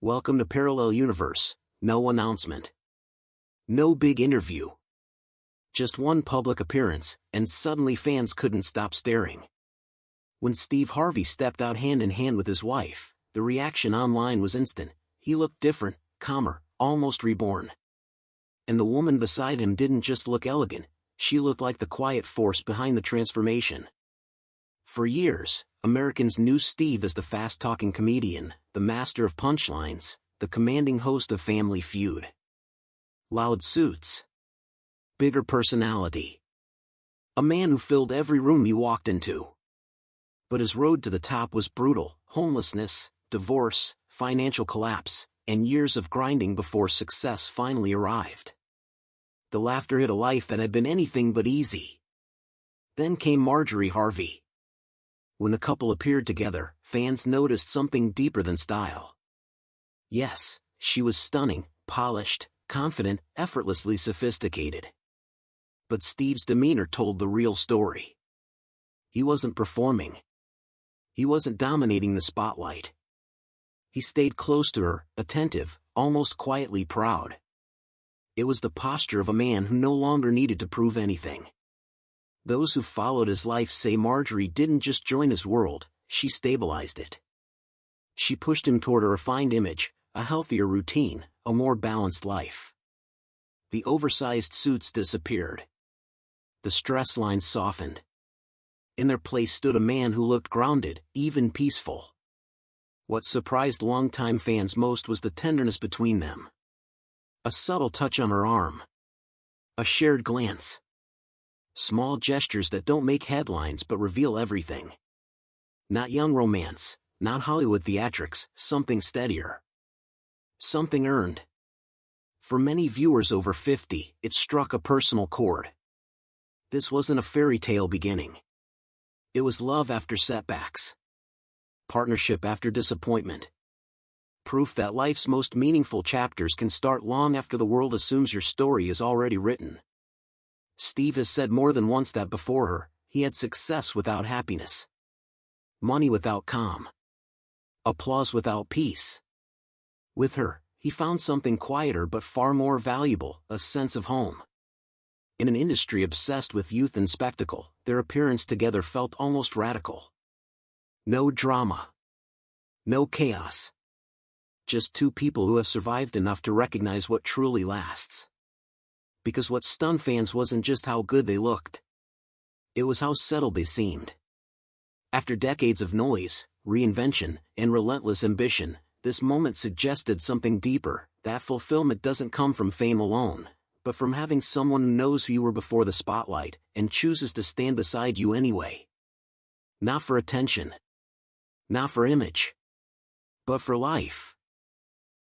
Welcome to Parallel Universe. No announcement. No big interview. Just one public appearance, and suddenly fans couldn't stop staring. When Steve Harvey stepped out hand in hand with his wife, the reaction online was instant. He looked different, calmer, almost reborn. And the woman beside him didn't just look elegant, she looked like the quiet force behind the transformation. For years, Americans knew Steve as the fast-talking comedian, the master of punchlines, the commanding host of Family Feud. Loud suits. Bigger personality. A man who filled every room he walked into. But his road to the top was brutal: homelessness, divorce, financial collapse, and years of grinding before success finally arrived. The laughter hit a life that had been anything but easy. Then came Marjorie Harvey. When the couple appeared together, fans noticed something deeper than style. Yes, she was stunning, polished, confident, effortlessly sophisticated. But Steve's demeanor told the real story. He wasn't performing. He wasn't dominating the spotlight. He stayed close to her, attentive, almost quietly proud. It was the posture of a man who no longer needed to prove anything. Those who followed his life say Marjorie didn't just join his world, she stabilized it. She pushed him toward a refined image, a healthier routine, a more balanced life. The oversized suits disappeared. The stress lines softened. In their place stood a man who looked grounded, even peaceful. What surprised longtime fans most was the tenderness between them. A subtle touch on her arm. A shared glance. Small gestures that don't make headlines but reveal everything. Not young romance, not Hollywood theatrics, something steadier. Something earned. For many viewers over 50, it struck a personal chord. This wasn't a fairy tale beginning. It was love after setbacks. Partnership after disappointment. Proof that life's most meaningful chapters can start long after the world assumes your story is already written. Steve has said more than once that before her, he had success without happiness. Money without calm. Applause without peace. With her, he found something quieter but far more valuable: a sense of home. In an industry obsessed with youth and spectacle, their appearance together felt almost radical. No drama. No chaos. Just two people who have survived enough to recognize what truly lasts. Because what stunned fans wasn't just how good they looked. It was how settled they seemed. After decades of noise, reinvention, and relentless ambition, this moment suggested something deeper: that fulfillment doesn't come from fame alone, but from having someone who knows who you were before the spotlight, and chooses to stand beside you anyway. Not for attention. Not for image. But for life.